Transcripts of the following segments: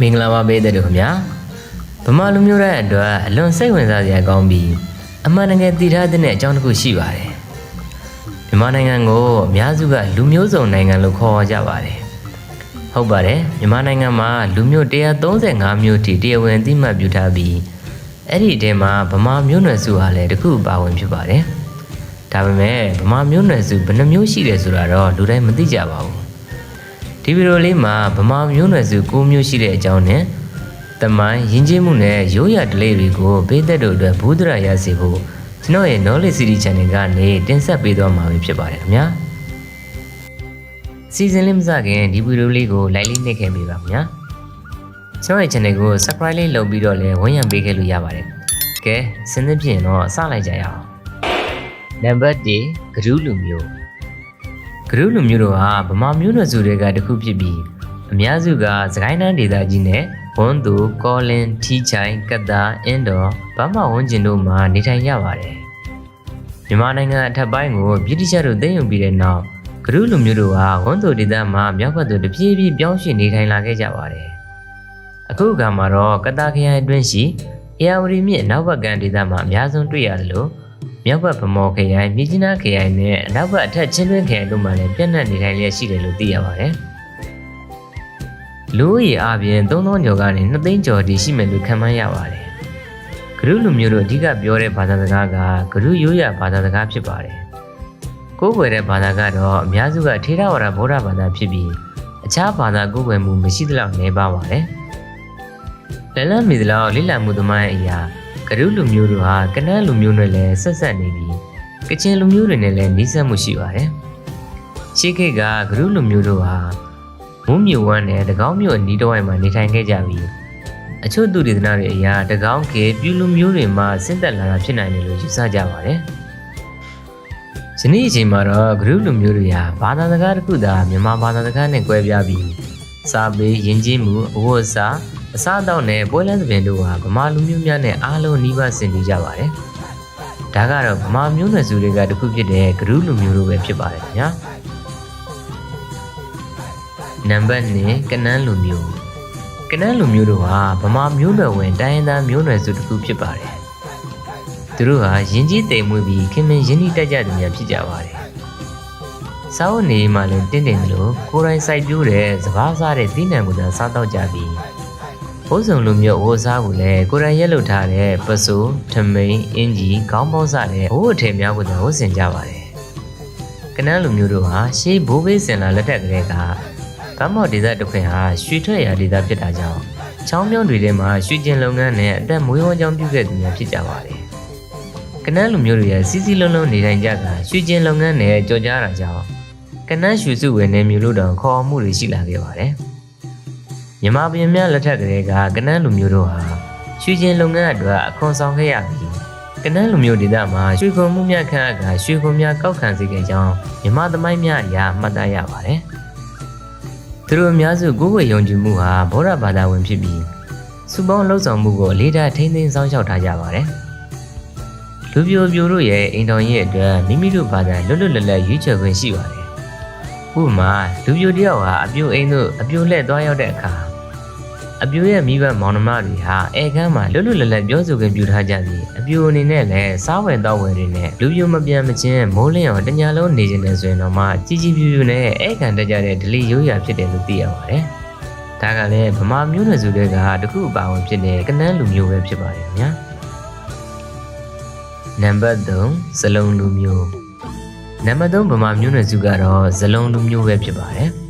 မင်္ဂလာပါပေးတဲ့တို့ခင်ဗျာဗမာလူမျိုးတိုင်းအတွက်အလွန်စိတ်ဝင်စားစရာကောင်းပြီးအမှန်တကယ်သိထားတဲ့အကြောင်းတစ်ခုရှိပါတယ်မြန်မာနိုင်ငံကိုအများစုကလူမျိုးစုံနိုင်ငံလို့ခေါ်ကြပါတယ်ဟုတ်ပါတယ်မြန်မာနိုင်ငံမှာလူမျိုး135မျိုးထိတရားဝင်အသိအမှတ်ပြုထားပြီးအဲ့ဒီအထဲမှာဗမာမျိုးနွယ်စုဟာလည်းတစ်ခုပါဝင်ဖြစ်ပါတယ်ဒါပေမဲ့ဗမာမျိုးနွယ်စုဘယ်နှမျိုးရှိတယ်ဆိုတာတော့လူတိုင်းမသိကြပါဘူးဒီဗီဒီယိုလေးမှာဗမာမျိုးနွယ်စု9မျိုးရှိတဲ့အကြောင်းနဲ့တမိုင်းယဉ်ကျေးမှုနဲ့ရိုးရာဓလေ့တွေကိုပေးသက်တို့အတွက်ဘူးဒရာရစေဖို့ကျွန်တော်ရဲ့ Knowledge City Channel ကနေတင်ဆက်ပေးသွားမှာဖြစ်ပါတယ်ခင်ဗျာစီစဉ်လေးမစခင်ဒီဗီဒီယိုလေးကို like လေးနှိပ်ခဲ့ပေးပါခင်ဗျာကျွန်တော်ရဲ့ channel ကို subscribe လေးလုပ်ပြီးတော့လည်းဝန်ရံပေးခဲ့လို့ရပါတယ်ကဲစဉ်းသဖြင့်တော့စလိုက်ကြရအောင်နံပါတ်1ဂရုလူမျိုးဂရုလူမျိုးတို့ဟာဗမာမျိုးနွယ်စုတွေကတစ်ခုဖြစ်ပြီးအများစုကစကိုင်းတိုင်းဒေသကြီးနဲ့ဝန်သူကောလင်းထီးချိုင်ကတ်တာအင်းတော်ဗမာဝန်းကျင်တို့မှာနေထိုင်ကြပါတယ်မြန်မာနိုင်ငံအထက်ပိုင်းကိုဗြိတိရှတို့သိမ်းယူပြီးတဲ့နောက်ဂရုလူမျိုးတို့ဟာဝန်သူဒေသမှာမြောက်ဘက်သို့တပြေးပြေးပြောင်းရွှေ့နေထိုင်လာခဲ့ကြပါတယ်အခုအခါမှာတော့ကတ်တာခရိုင်အတွင်းရှိအေယာဝတီမြစ်နောက်ဘက်ကဒေသမှာအများဆုံးတွေ့ရတယ်လို့မြောက်ဘက်ဗမော်ခရိုင်မြစ်ကြီးနားခရိုင်နဲ့အနောက်ဘက်အထက်ချင်းတွင်းခရိုင်တို့မှာလည်းပြန့်နှံ့နေထိုင်လျက်ရှိတယ်လို့သိရပါတယ်လူဦးရေအပြင်3000ကျော်ကနေ2သိန်းကျော်ထိရှိမယ်လို့ခန့်မှန်းရပါတယ်။ဂရုလူမျိုးတို့အဓိကပြောတဲ့ဘာသာစကားကဂရုရိုးရာဘာသာစကားဖြစ်ပါတယ်။ကိုးကွယ်တဲ့ဘာသာကတော့အများစုကထေရဝါဒဗုဒ္ဓဘာသာဖြစ်ပြီးအခြားဘာသာကိုးကွယ်မှုမရှိသလောက်နည်းပါးပါတယ်။လက်လန်းမီသလောက်လိလမှုသမိုင်းအရာဂရုလူမျိုးတို့ဟာကနန်းလူမျိုးနဲ့လည်းဆက်ဆက်နေပြီးကချင်လူမျိုးတွေနဲ့လည်းနှိစက်မှုရှိပါတယ်။ရှေးခေတ်ကဂရုလူမျိုးတို့ဟာမုံမြူဝမ်းနဲ့တကောင်းမြို့အနီးတစ်ဝိုက်မှာနေထိုင်ခဲ့ကြပြီးအချို့သူဒေသနာတွေအရာတကောင်းကေပြူလူမျိုးတွေမှာဆင့်သက်လာတာဖြစ်နိုင်တယ်လို့ယူဆကြပါတယ်။ယနေ့အချိန်မှာတော့ဂရုလူမျိုးတွေဟာဘာသာစကားတစ်ခုသာမြန်မာဘာသာစကားနဲ့ကွဲပြားပြီးစာပေယဉ်ကျေးမှုအဝတ်အစားအစားအသောက်နဲ့ပွဲလမ်းသဘင်တို့ဟာဗမာလူမျိုးများနဲ့အားလုံးနှီးပါးဆင်တူကြပါတယ်။ဒါကတော့ဗမာမျိုးနွယ်စုတွေကတစ်ခုဖြစ်တဲ့ဂရုလူမျိုးတို့ပဲဖြစ်ပါတယ်ခင်ဗျာ။နံပါတ်2ကနန်းလူမျိုးကနန်းလူမျိုးတို့ဟာဗမာမျိုးနွယ်ဝင်တိုင်းရင်းသားမျိုးနွယ်စုတစ်ခုဖြစ်ပါတယ်သူတို့ဟာယဉ်ကျေးတိမ်မွေ့ပြီးခင်မင်ရင်းနှီးတတ်ကြသူများဖြစ်ကြပါတယ်စာအုပ်နေမှာလည်းတင်းတယ်လို့ကိုယ်တိုင်စိုက်ပျိုးတဲ့စပါးစားတဲ့သီးနှံကိုသာစားတော့ကြပြီးဘိုးစုံလူမျိုးဝိုးစားကိုလည်းကိုယ်တိုင်ရက်လုပ်ထားတဲ့ပစိုးထမိန်အင်ကြီးခေါင်းပေါင်းစားတဲ့ဘိုးအထည်များကိုသာဝတ်ဆင်ကြပါတယ်ကနန်းလူမျိုးတို့ဟာရှေးဘိုးဘေးစင်လာလက်ထက်ကလေးကဗမော်ဒေသတစ်ခွင်ဟာရွှေထွက်ရာဒေသဖြစ်တာကြောင့်ချောင်းမြောင်းတွေထဲမှာရွှေကျင်လုပ်ငန်းနဲ့အသက်မွေးဝမ်းကြောင်းပြုခဲ့သူများဖြစ်ကြပါတယ်။ကနန်းလူမျိုးတွေရဲ့စီးစီးလုံးလုံးနေထိုင်ကြတာရွှေကျင်လုပ်ငန်းနဲ့ကြော်ကြားတာကြောင့်ကနန်းရွှေစုဝယ်နယ်မြေလို့တောင်ခေါ်မှုတွေရှိလာခဲ့ပါတယ်။မြန်မာပြည်များလက်ထက်ကလေးကကနန်းလူမျိုးတို့ဟာရွှေကျင်လုပ်ငန်းအတွက်အခွန်ဆောင်ခဲ့ရပြီးကနန်းလူမျိုးဒေသမှာရွှေခွန်မှုများခန့်အပ်ကရွှေခွန်များကောက်ခံစေခဲ့ကြောင်းမြန်မာသမိုင်းများအရမှတ်သားရပါတယ်။သူတို့အများစုကိုယ်ဝေယုံကြည်မှုဟာဗုဒ္ဓဘာသာဝင်ဖြစ်ပြီးစုပေါင်းလှုပ်ဆောင်မှုကိုအလေးထားထိန်းသိမ်းစောင့်ရှောက်ထားကြပါတယ်။လူပြိုတို့ရဲ့အိမ်တော်ရဲ့အတွက်မိမိတို့ဘာသာလွတ်လွတ်လပ်လပ်ရွေးချယ်ခွင့်ရှိပါတယ်။ဥပမာလူပြိုတယောက်ဟာအပြိုအိမ်တို့အပြိုလှည့်သွားရောက်တဲ့အခါအပြိုရဲ့မိဘမောင်နှမတွေဟာအဲခန်းမှာလွတ်လွတ်လပ်လပ်ပြောဆိုခွင့်ပြုထားကြပြီးအပြိုအနေနဲ့လည်းစားဝယ်တောက်ဝယ်တွေနဲ့လူပြိုမပြန်မချင်းမိုးလင်းအောင်တညာလုံးနေနေဆိုရင်တော့မှကြီးကြီးပြူပြူနဲ့အဲခံတတ်ကြတဲ့ဒလီရိုးရာဖြစ်တယ်လို့သိရပါတယ်။ဒါကလည်းဗမာမျိုးနွယ်စုတွေကတခုအပါဝင်ဖြစ်တဲ့ကနန်းလူမျိုးပဲဖြစ်ပါတယ်ခင်ဗျာ။နံပါတ်3ဇလုံးလူမျိုးနံပါတ်3ဗမာမျိုးနွယ်စုကတော့ဇလုံးလူမျိုးပဲဖြစ်ပါတယ်။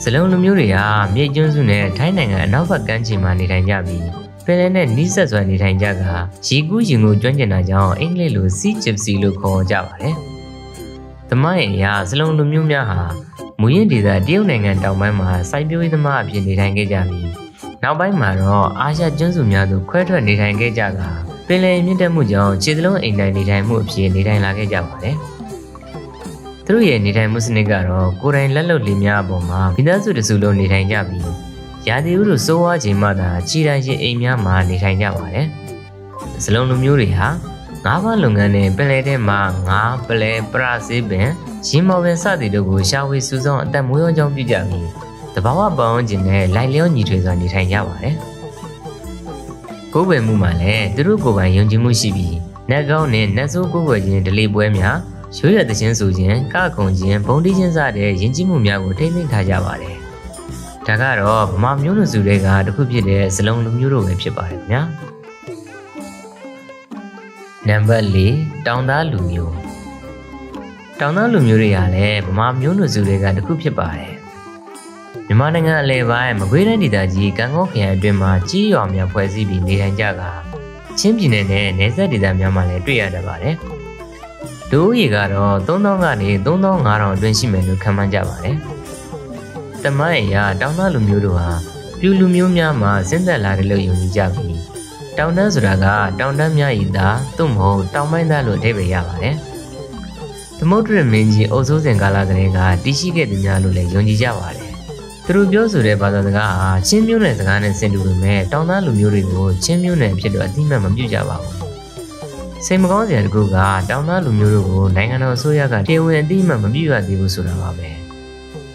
ဇလုံးလူမျိုးတွေဟာမြေကျွန်းစုနဲ့ထိုင်းနိုင်ငံအနောက်ဘက်ကမ်းခြေမှာနေထိုင်ကြပြီးပင်လယ်နဲ့နီးစပ်စွာနေထိုင်ကြကရေကူးရင်ကိုကျွမ်းကျင်တာကြောင့်အင်္ဂလိပ်လို Sea Gypsy လို့ခေါ်ကြပါတယ်။သမိုင်းအရဇလုံးလူမျိုးများဟာမူရင်းဒေသတရုတ်နိုင်ငံတောင်ပိုင်းမှာစိုက်ပျိုးရေးသမားအဖြစ်နေထိုင်ခဲ့ကြပြီးနောက်ပိုင်းမှာတော့အာရှကျွန်းစုများသို့ခွဲထွက်နေထိုင်ခဲ့ကြကပင်လယ်မြင့်တက်မှုကြောင့်ခြေသလုံးအိမ်တိုင်းနေထိုင်မှုအဖြစ်နေထိုင်လာခဲ့ကြပါတယ်။သူတို့ရဲ့နေထိုင်မှုစနစ်ကတော့ကိုယ်တိုင်လက်လုပ်လေးများအပေါ်မှာမိသားစုတစုလုံးနေထိုင်ကြပြီးရာသီဥတုဆိုးဝါးချိန်မှသာခြေတံရင်အိမ်များမှာနေထိုင်ကြပါတယ်။ဇလုံးလူမျိုးတွေဟာငါးပါးလုပ်ငန်းနဲ့ပင်လယ်ထဲမှာငါးပလဲပရဆေးပင်ရင်းမော်ပင်စသည်တို့ကိုရှာဝေစုဆောင်အသက်မွေးဝမ်းကြောင်းပြုကြပြီး တဘာဝပတ်ဝန်းကျင်နဲ့လိုက်လျောညီထွေစွာနေထိုင်ကြပါတယ်ကိုယ်ပဲမှုမှာလည်းသူတို့ကိုယ်ပိုင်ယုံကြည်မှုရှိပြီးနတ်ကောင်းနဲ့နတ်ဆိုးကိုယ်ွယ်ခြင်းဒလေးပွဲများရိုးရသခြင်းဆိုခြင်းကခုံခြင်းဘုံတီးခြင်းစတဲ့ယဉ်ကျေးမှုများကိုထိန်းသိမ်းထားကြပါတယ်ဒါကတော့ဗမာမျိုးနွယ်စုတွေကတစ်ခုဖြစ်တဲ့ဇလုံးလူမျိုးတို့ပဲဖြစ်ပါတယ်ခင်ဗျာနံပါတ်၄တောင်သားလူမျိုးတောင်သားလူမျိုးတွေကလည်းဗမာမျိုးနွယ်စုတွေကတစ်ခုဖြစ်ပါတယ်မြန်မာနိုင်ငံအလယ်ပိုင်းမကွေးတိုင်းဒေသကြီးကံကောခရိုင်အတွင်းမှာကြီးရွာများဖွဲ့စည်းပြီးနေထိုင်ကြတာချင်းပြည်နယ်နဲ့နယ်စပ်ဒေသများမှာလည်းတွေ့ရတတ်ပါတယ်လူဦးရေကတော့3000ကနေ3500အတွင်းရှိမယ်လို့ခန့်မှန်းကြပါတယ်တမိုင်းအရတောင်သားလူမျိုးတို့ဟာပြူလူမျိုးများမှာဆင်းသက်လာတယ်လို့ယုံကြည်ကြပြီးတောင်တန်းဆိုတာကတောင်တန်းများဤသားသို့မဟုတ်တောင်ပိုင်းသားလို့အဓိပ္ပာယ်ရပါတယ်သမုဒ္ဒရမင်းကြီးအုပ်စိုးစဉ်ကာလကလေးကတည်ရှိခဲ့သူများလို့လည်းယုံကြည်ကြပါတယ်သူတို့ပြောဆိုတဲ့ဘာသာစကားဟာချင်းမျိုးနယ်စကားနဲ့ဆင်တူပေမဲ့တောင်သားလူမျိုးတွေကိုချင်းမျိုးနယ်ဖြစ်တော့အတိအမှတ်မပြုကြပါဘူးစိတ်မကောင်းစရာတကူကတောင်သားလူမျိုးတို့ကိုနိုင်ငံတော်အစိုးရကတရားဝင်အတိအမှတ်မပြုရသေးဘူးဆိုတာပါပဲ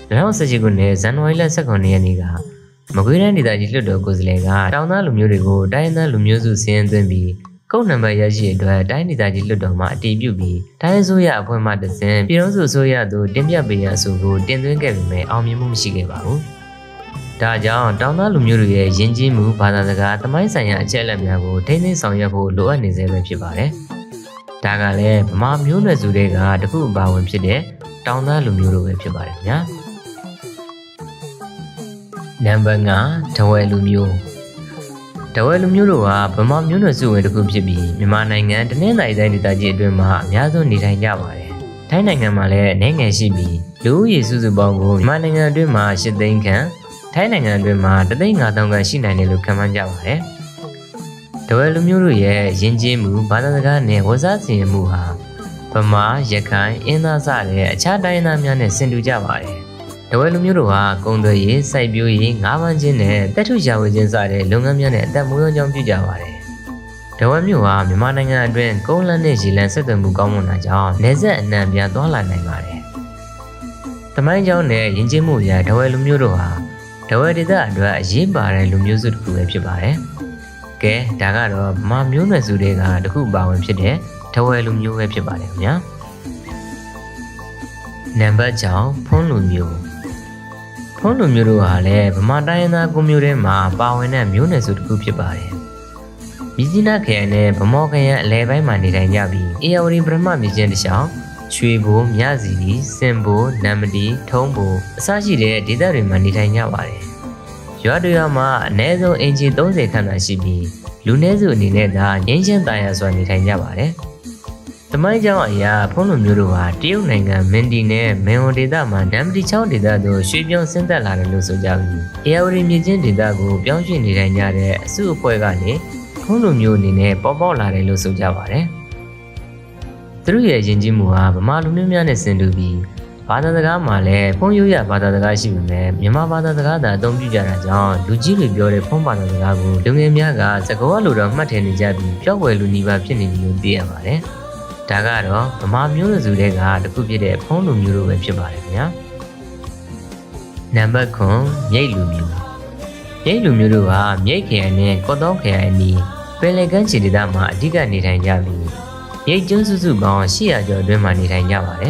2018ခုနှစ်ဇန်နဝါရီလ18ရက်နေ့ကမကွေးတိုင်းဒေသကြီးလွှတ်တော်ကိုယ်စားလှယ်ကတောင်သားလူမျိုးတွေကိုတိုင်းသားလူမျိုးစုစည်းသွင်းပြီးကုတ်နံပါတ်ရရှိအတွက်တိုင်းဒေသကြီးလွှတ်တော်မှအတည်ပြုပြီးတိုင်းအစိုးရအဖွဲ့မှတဆင့်ပြည်ထောင်စုအစိုးရသို့တင်ပြပေးရအဆိုကိုတင်သွင်းခဲ့ပေမဲ့အောင်မြင်မှုမရှိခဲ့ပါဘူး။ဒါကြောင့်တောင်သားလူမျိုးတွေရဲ့ယဉ်ကျေးမှုဘာသာစကားသမိုင်းဆိုင်ရာအချက်အလက်များကိုထိန်းသိမ်းဆောင်ရွက်ဖို့လိုအပ်နေစေပဲဖြစ်ပါတယ်။ဒါကလည်းဗမာမျိုးနွယ်စုတွေကတခုအပါဝင်ဖြစ်တဲ့တောင်သားလူမျိုးတို့ပဲဖြစ်ပါတယ်ခင်ဗျာ။နံပါတ်5ဒဝဲလူမျိုးဒဝဲလူမျိုးတို့ဟာဗမာမျိုးနွယ်စုဝင်တစ်ခုဖြစ်ပြီးမြန်မာနိုင်ငံတနင်္သာရီတိုင်းဒေသကြီးအတွင်းမှာအများဆုံးနေထိုင်ကြပါတယ်။ထိုင်းနိုင်ငံမှာလည်းအနေငယ်ရှိပြီးလူဦးရေစုစုပေါင်းကိုမြန်မာနိုင်ငံအတွင်းမှာ8သိန်းခန့်ထိုင်းနိုင်ငံအတွင်းမှာ3,500,000ခန့်ရှိနိုင်တယ်လို့ခန့်မှန်းကြပါတယ်။ဒဝဲလူမျိုးတို့ရဲ့ယဉ်ကျေးမှုဘာသာစကားနဲ့ဝတ်စားစီရင်မှုဟာဗမာရခိုင်အင်းသားစတဲ့အခြားတိုင်းသားများနဲ့ဆင်တူကြပါတယ်။ဒဝဲလူမျိုးတို့ဟာကုန်သွယ်ရေးစိုက်ပျိုးရေးငါးဖမ်းခြင်းနဲ့တက်ထုရှာဝေခြင်းစတဲ့လုပ်ငန်းများနဲ့အသက်မွေးဝမ်းကြောင်းပြုကြပါတယ်။ဒဝဲမျိုးဟာမြန်မာနိုင်ငံအတွင်းကုန်းလမ်းနဲ့ရေလမ်းဆက်သွယ်မှုကောင်းမွန်တာကြောင့်နယ်စပ်အနှံ့ပြန်သွားလာနိုင်ပါတယ်။တမိုင်းကြောင်းနဲ့ယဉ်ကျေးမှုအရဒဝဲလူမျိုးတို့ဟာဒဝဲဒေသအတွက်အရေးပါတဲ့လူမျိုးစုတစ်ခုပဲဖြစ်ပါတယ်။ကဲဒါကတော့ဗမာမျိုးနွယ်စုတွေကတစ်ခုပါဝင်ဖြစ်တဲ့ဒဝဲလူမျိုးပဲဖြစ်ပါတယ်ခင်ဗျာ။နံပါတ်6ဖုံးလူမျိုးဖုံးလူမျိုးတို့ဟာလည်းဗမာတိုင်းရင်းသားကိုမျိုးတွေမှာပါဝင်တဲ့မျိုးနွယ်စုတစ်ခုဖြစ်ပါတယ်။မြစ်ကြီးနားခရိုင်နဲ့ဗမော်ခရိုင်အလဲပိုင်းမှာနေထိုင်ကြပြီးအေယာဝတီပရမမြစ်ကျဉ်းတစ်လျှောက်ရွှေဘိုးမြစီရီစင်ဘိုးနမ်မတီထုံးဘိုးအစရှိတဲ့ဒေသတွေမှာနေထိုင်ကြပါတယ်။ရွာတွေမှာအနည်းဆုံးအင်ဂျီ30ခန့်သာရှိပြီးလူနည်းစုအနေနဲ့သာငင်းချင်းတာယာစွာနေထိုင်ကြပါတယ်။တမိုင်းကြောင်းအရာဖုံးလူမျိုးတို့ဟာတရုတ်နိုင်ငံမင်တီနဲ့မင်ဝဒေသမှာနမ်မတီချောင်းဒေသသို့ရွှေ့ပြောင်းဆင်းသက်လာတယ်လို့ဆိုကြပြီးအေယာဝတီမြစ်ချင်းဒေသကိုပြောင်းရွှေ့နေထိုင်ကြတဲ့အစုအဖွဲ့ကနေဖုံးလူမျိုးအနေနဲ့ပေါ်ပေါက်လာတယ်လို့ဆိုကြပါတယ်။သူတို့ရဲ့ယဉ်ကျေးမှုဟာဗမာလူမျိုးများနဲ့ဆင်တူပြီးဘာသာစကားမှာလည်းဖုံးရိုးရဘာသာစကားရှိပေမဲ့မြန်မာဘာသာစကားသာအသုံးပြုကြတာကြောင့်လူကြီးတွေပြောတဲ့ဖုံးဘာသာစကားကိုလူငယ်များကစကားဝလိုတော့မှတ်ထည်နေကြပြီးပျောက်ွယ်လူနီးပါးဖြစ်နေပြီလို့သိရပါတယ်။ဒါကတော့ဗမာမျိုးနွယ်စုတွေကတစ်ခုဖြစ်တဲ့ဖုံးလူမျိုးတို့ပဲဖြစ်ပါတယ်ခင်ဗျာနံပါတ်9မြိတ်လူမျိုးမြိတ်လူမျိုးတို့ဟာမြိတ်ခရိုင်နဲ့ကော့သောင်းခရိုင်အနီးပင်လယ်ကမ်းခြေဒေသမှာအဓိကနေထိုင်ကြပြီးမြိတ်ကျွန်းစုစုပေါင်း800ကျော်အတွင်းမှာနေထိုင်ကြပါတယ်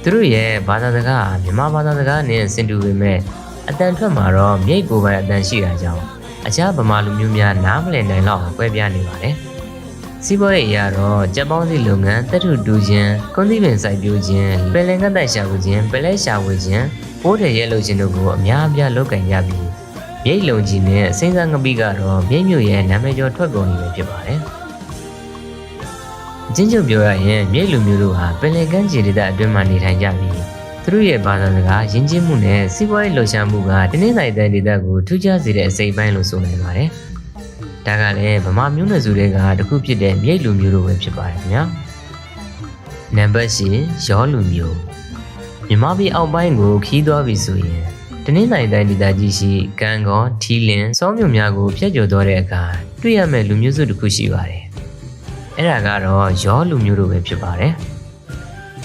သူတို့ရဲ့ဘာသာစကားမြန်မာဘာသာစကားနဲ့ဆင်တူပေမဲ့အတန်ထွက်မှာတော့မြိတ်ကိုယ်ပိုင်အတန်ရှိတာကြောင့်အခြားဗမာလူမျိုးများနားမလည်နိုင်လောက်ကွဲပြားနေပါတယ်စီးပွားရေးအရာတော့ကြက်ပေါင်းစီလုပ်ငန်းတက်ထုတူခြင်းကွန်သီးပင်စိုက်ပျိုးခြင်းပယ်လင်ကတ်တိုက်ရှာဖွေခြင်းပလဲရှာဖွေခြင်းပိုးထည်ရဲလုပ်ခြင်းတို့ကိုအများအပြားလုပ်ကင်ကြပြီးမြိတ်လုံကြီးနဲ့အစိမ်းစားငပိကတော့မြိတ်မြို့ရဲ့နာမည်ကျော်ထွက်ကုန်တွေဖြစ်ပါတယ်။အချင်းချုပ်ပြောရရင်မြိတ်လူမျိုးတို့ဟာပင်လယ်ကမ်းခြေဒေသအတွင်းမှာနေထိုင်ကြပြီးသူတို့ရဲ့ဘာသာစကားယဉ်ကျေးမှုနဲ့စီးပွားရေးလှုပ်ရှားမှုကတနင်္သာရီတိုင်းဒေသကိုထူးခြားစေတဲ့အစိပ်ပိုင်းလို့ဆိုနိုင်ပါတယ်။ဒါကလည်းဗမာမျိုးနွယ်စုတွေကတစ်ခုဖြစ်တဲ့မြိတ်လူမျိုးတို့ပဲဖြစ်ပါတယ်ခင်ဗျာနံပါတ်10ရောလူမျိုးမြန်မာပြည်အောက်ပိုင်းကိုခီးသွားပြီဆိုရင်တနင်္သာရီတိုင်းဒေသကြီးရှိကံကောထီလင်းစောမြို့များကိုဖျက်ကျော်သွားတဲ့အခါတွေ့ရမယ့်လူမျိုးစုတစ်ခုရှိပါတယ်အဲ့ဒါကတော့ရောလူမျိုးတို့ပဲဖြစ်ပါတယ်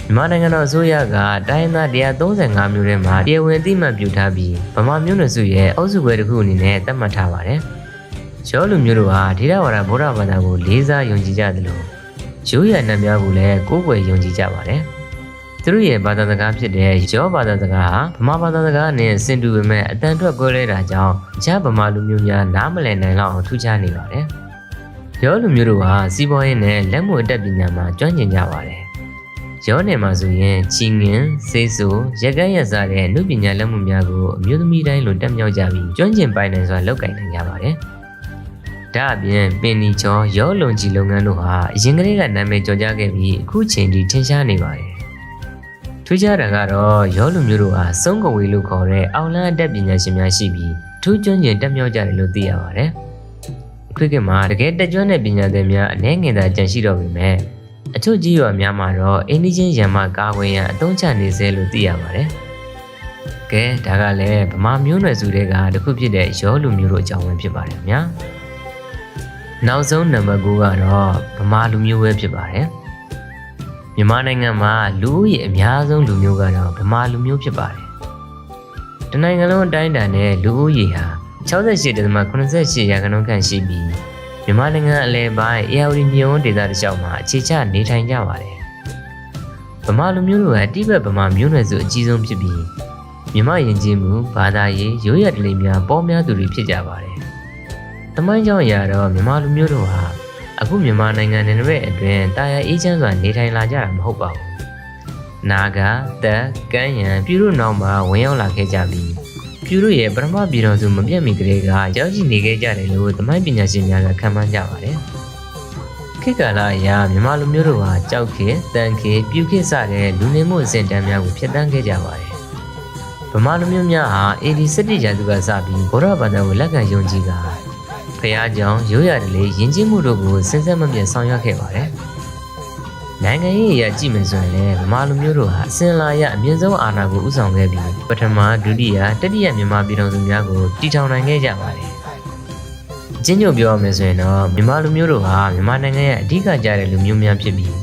မြန်မာနိုင်ငံတော်အစိုးရကတိုင်းသား135မျိုးထဲမှာတရားဝင်အသိအမှတ်ပြုထားပြီးဗမာမျိုးနွယ်စုရဲ့အုပ်စုခွဲတစ်ခုအနေနဲ့သတ်မှတ်ထားပါတယ်။ရောလူမျိုးတို့ဟာထေရဝါဒဗုဒ္ဓဘာသာကိုလေးစားယုံကြည်ကြသလိုရိုးရာနှံများကိုလည်းကိုးကွယ်ယုံကြည်ကြပါတယ်။သူတို့ရဲ့ဘာသာစကားဖြစ်တဲ့ရောဘာသာစကားဟာဗမာဘာသာစကားနဲ့ဆင်တူပေမဲ့အတန်ထွက်ကွဲလဲတာကြောင့်အခြားဗမာလူမျိုးများနားမလည်နိုင်လောက်အောင်ထူးခြားနေပါတယ်။ရောလူမျိုးတို့ဟာစီးပွားရေးနဲ့လက်မှုအတတ်ပညာမှာကျွမ်းကျင်ကြပါတယ်။ရောနယ်မှာဆိုရင်ချီငင်စေးဆိုရက်ကန်းရစားတဲ့နုပညာလက်မှုများကိုအမျိုးသမီးတိုင်းလိုတက်မြောက်ကြပြီးကျွမ်းကျင်ပိုင်နိုင်စွာလုပ်ကိုင်နိုင်ကြပါတယ်။ဒါအပြင်ပင်နီချောရောလုံကြီးလုပ်ငန်းတို့ဟာအရင်ကတည်းကနာမည်ကျော်ကြားခဲ့ပြီးအခုချိန်ထိထင်ရှားနေပါတယ်။ထူးခြားတာကတော့ရောလူမျိုးတို့ဟာစုံကဝေလို့ခေါ်တဲ့အောင်လန်းအတတ်ပညာရှင်များရှိပြီးထူးကျွမ်းကျင်တက်မြောက်ကြတယ်လို့သိရပါတယ်။ခရစ်ကက်မှာတကယ်တက်ကြွတဲ့ပညာသည်များအနည်းငယ်သာကျန်ရှိတော့ပေမဲ့အချို့ကြီးရွာများမှာတော့အင်းဒီချင်းရံမကာဝေးရန်အသုံးချနေစေလို့သိရပါတယ်။ကဲဒါကလည်းဗမာမျိုးနွယ်စုတွေကတစ်ခုဖြစ်တဲ့ရောလူမျိုးတို့အကြောင်းပဲဖြစ်ပါတယ်ဗျာ။နောက်ဆုံးနံပါတ်9ကတော့ဗမာလူမျိုးပဲဖြစ်ပါတယ်။မြန်မာနိုင်ငံမှာလူဦးရေအများဆုံးလူမျိုးကတော့ဗမာလူမျိုးဖြစ်ပါတယ်။တနိုင်ငံလုံးအတိုင်းအတာနဲ့လူဦးရေဟာ68.88%ခန့်ရှိပြီးမြန်မာနိုင်ငံအလဲပိုင်းအေရဝတီမြစ်ဝန်းဒေသတစ်လျှောက်မှာအခြေချနေထိုင်ကြပါတယ်။ဗမာလူမျိုးတို့ကတိဘက်ဗမာမျိုးနွယ်စုအကြီးဆုံးဖြစ်ပြီးမြန်မာယဉ်ကျေးမှုဘာသာရေးရိုးရာဓလေ့များပေါ်များသူတွေဖြစ်ကြပါတယ်။သမိုင်းကြောင်းအရတော့မြန်မာလူမျိုးတို့ဟာအခုမြန်မာနိုင်ငံနယ်ဘက်အတွင်းတာယာအေးချမ်းစွာနေထိုင်လာကြတာမဟုတ်ပါဘူး။နာဂသက်ကမ်းရံပြူတို့နောက်မှာဝင်ရောက်လာခဲ့ကြပြီးပြူတို့ရဲ့ပထမပြည်တော်စုမပြတ်မီကလေးကရောက်ရှိနေခဲ့ကြတယ်လို့သမိုင်းပညာရှင်များကခန့်မှန်းကြပါတယ်။ခေတ်ကာလအရမြန်မာလူမျိုးတို့ဟာကြောက်ခေတန်ခေပြူခေစတဲ့လူနေမှုအစဉ်တန်းများကိုဖျက်ဆီးခဲ့ကြပါတယ်။ဗမာလူမျိုးများဟာAD 17ရာစုကစပြီးဗုဒ္ဓဘာသာကိုလက်ခံယုံကြည်ကာဖျားကြောင်ရိုးရာဓလေ့ယဉ်ကျေးမှုတို့ကိုစဉ်ဆက်မပြတ်ဆောင်ရွက်ခဲ့ပါတယ်။နိုင်ငံရေးအရာကြည့်မယ်ဆိုရင်လည်းဗမာလူမျိုးတို့ဟာအစဉ်လာရအမြင့်ဆုံးအာဏာကိုဥဆောင်ခဲ့ပြီးပထမဒုတိယတတိယမြန်မာပြည်တော်စုများကိုတည်ထောင်နိုင်ခဲ့ကြပါတယ်။အချင်းချုပ်ပြောရမယ်ဆိုရင်တော့မြန်မာလူမျိုးတို့ဟာမြန်မာနိုင်ငံရဲ့အဓိကကျတဲ့လူမျိုးများဖြစ်ပြီး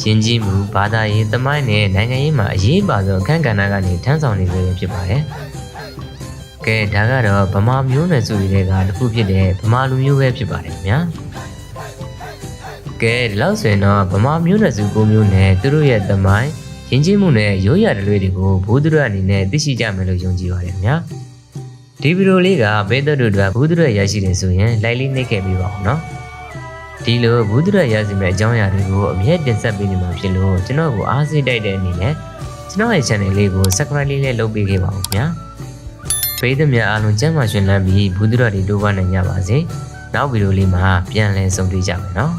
ယဉ်ကျေးမှုဘာသာရေးသမိုင်းနဲ့နိုင်ငံရေးမှာအရေးပါဆုံးအခန်းကဏ္ဍကနေထမ်းဆောင်နေစေဖြစ်ပါတယ်။ကဲဒါကတော့ဗမာမျိုးနွယ်စုတွေကတစ်ခုဖြစ်တဲ့ဗမာလူမျိုးပဲဖြစ်ပါတယ်ခင်ဗျာ။ကဲဒီလောက်ဆိုရင်တော့ဗမာမျိုးနွယ်စု9မျိုးနဲ့သူတို့ရဲ့သမိုင်းယဉ်ကျေးမှုနဲ့ရိုးရာဓလေ့တွေကိုဘိုးသူရအနေနဲ့သိရှိကြမယ်လို့ယုံကြည်ပါတယ်ခင်ဗျာဒီဗီဒီယိုလေးကဘဲသက်တို့အတွက်ဘိုးသူရရရှိတယ်ဆိုရင် like လေးနှိပ်ခဲ့ပေးပါဦးနော်ဒီလိုဘိုးသူရရရှိမဲ့အကြောင်းအရာတွေကိုအမြဲတင်ဆက်ပေးနေမှာဖြစ်လို့ကျွန်တော်ကိုအားစိတ်တိုက်တဲ့အနေနဲ့ကျွန်တော်ရဲ့ channel လေးကို subscribe လေးလည်းလုပ်ပေးခဲ့ပါဦးခင်ဗျာပရိသတ်များအားလုံးကျမ်းမာရှင်လန်းပြီးဘုဒ္ဓတော်တွေတိုးပွားနိုင်ကြပါစေနောက်ဗီဒီယိုလေးမှာပြန်လည်ဆုံတွေ့ကြမယ်နော်